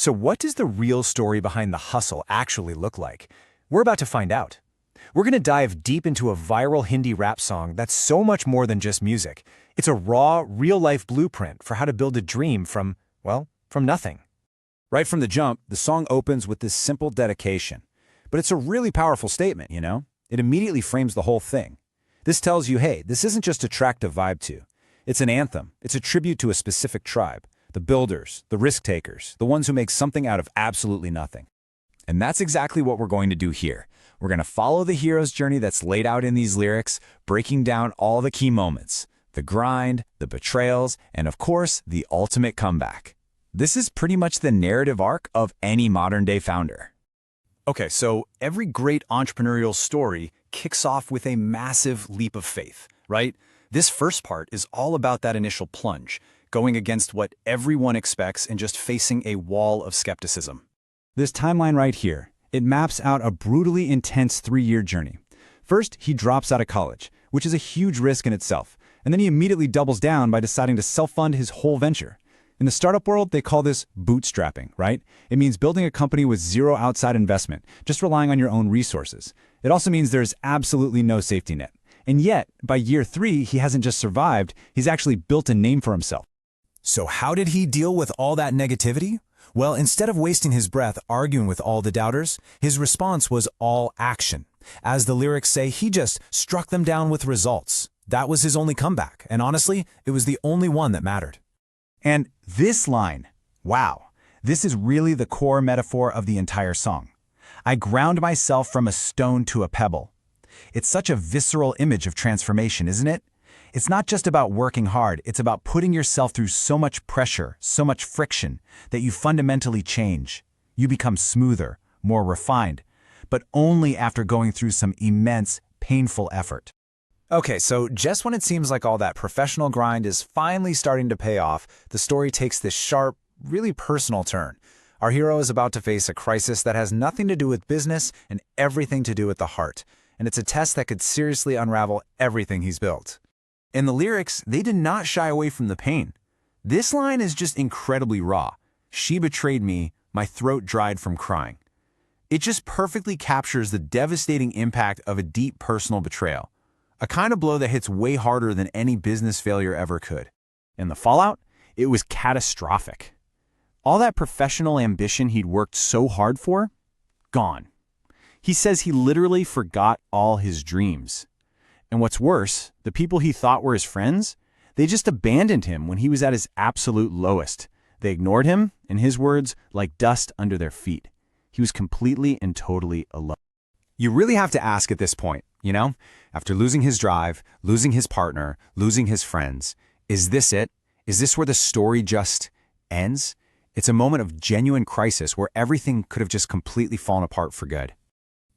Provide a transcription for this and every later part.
So what does the real story behind the hustle actually look like? We're about to find out. We're going to dive deep into a viral Hindi rap song that's so much more than just music. It's a raw, real-life blueprint for how to build a dream from, well, from nothing. Right from the jump, the song opens with this simple dedication. But it's a really powerful statement, you know? It immediately frames the whole thing. This tells you, hey, this isn't just a track to vibe to. It's an anthem. It's a tribute to a specific tribe. The builders, the risk-takers, the ones who make something out of absolutely nothing. And that's exactly what we're going to do here. We're going to follow the hero's journey that's laid out in these lyrics, breaking down all the key moments, the grind, the betrayals, and of course, the ultimate comeback. This is pretty much the narrative arc of any modern-day founder. Okay, so every great entrepreneurial story kicks off with a massive leap of faith, right? This first part is all about that initial plunge, going against what everyone expects and just facing a wall of skepticism. This timeline right here, it maps out a brutally intense 3-year journey. First, he drops out of college, which is a huge risk in itself, and then he immediately doubles down by deciding to self-fund his whole venture. In the startup world, they call this bootstrapping, right? It means building a company with zero outside investment, just relying on your own resources. It also means there's absolutely no safety net. And yet, by year 3, he hasn't just survived, he's actually built a name for himself. So how did he deal with all that negativity? Well, instead of wasting his breath arguing with all the doubters, his response was all action. As the lyrics say, he just struck them down with results. That was his only comeback, and honestly, it was the only one that mattered. And this line, wow, this is really the core metaphor of the entire song. I ground myself from a stone to a pebble. It's such a visceral image of transformation, isn't it? It's not just about working hard, it's about putting yourself through so much pressure, so much friction, that you fundamentally change. You become smoother, more refined, but only after going through some immense, painful effort. Okay, so just when it seems like all that professional grind is finally starting to pay off, the story takes this sharp, really personal turn. Our hero is about to face a crisis that has nothing to do with business and everything to do with the heart, and it's a test that could seriously unravel everything he's built. In the lyrics, they did not shy away from the pain. This line is just incredibly raw. She betrayed me, my throat dried from crying. It just perfectly captures the devastating impact of a deep personal betrayal. A kind of blow that hits way harder than any business failure ever could. And the fallout? It was catastrophic. All that professional ambition he'd worked so hard for? Gone. He says he literally forgot all his dreams. And what's worse, the people he thought were his friends, they just abandoned him when he was at his absolute lowest. They ignored him, in his words, like dust under their feet. He was completely and totally alone. You really have to ask at this point, you know? After losing his drive, losing his partner, losing his friends, is this it? Is this where the story just ends? It's a moment of genuine crisis where everything could have just completely fallen apart for good.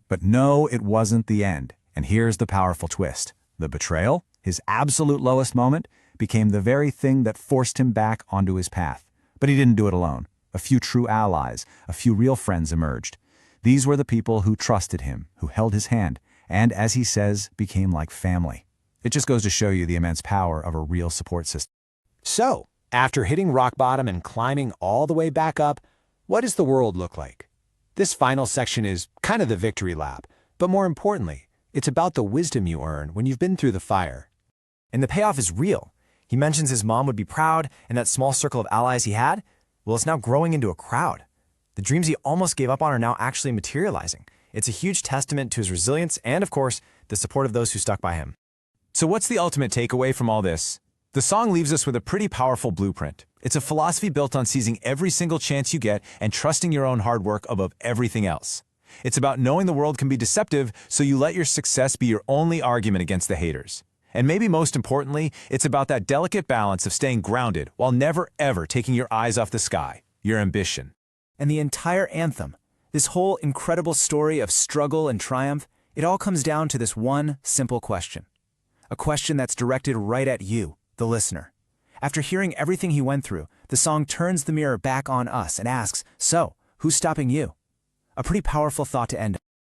But no, it wasn't the end. And here's the powerful twist. The betrayal, his absolute lowest moment, became the very thing that forced him back onto his path. But he didn't do it alone. A few true allies, a few real friends emerged. These were the people who trusted him, who held his hand, and, as he says, became like family. It just goes to show you the immense power of a real support system. So, after hitting rock bottom and climbing all the way back up, what does the world look like? This final section is kind of the victory lap, but more importantly, it's about the wisdom you earn when you've been through the fire. And the payoff is real. He mentions his mom would be proud, and that small circle of allies he had, well, it's now growing into a crowd. The dreams he almost gave up on are now actually materializing. It's a huge testament to his resilience and, of course, the support of those who stuck by him. So what's the ultimate takeaway from all this? The song leaves us with a pretty powerful blueprint. It's a philosophy built on seizing every single chance you get and trusting your own hard work above everything else. It's about knowing the world can be deceptive, so you let your success be your only argument against the haters. And maybe most importantly, it's about that delicate balance of staying grounded while never ever taking your eyes off the sky, your ambition. And the entire anthem, this whole incredible story of struggle and triumph, it all comes down to this one simple question. A question that's directed right at you, the listener. After hearing everything he went through, the song turns the mirror back on us and asks, so, who's stopping you? A pretty powerful thought to end on.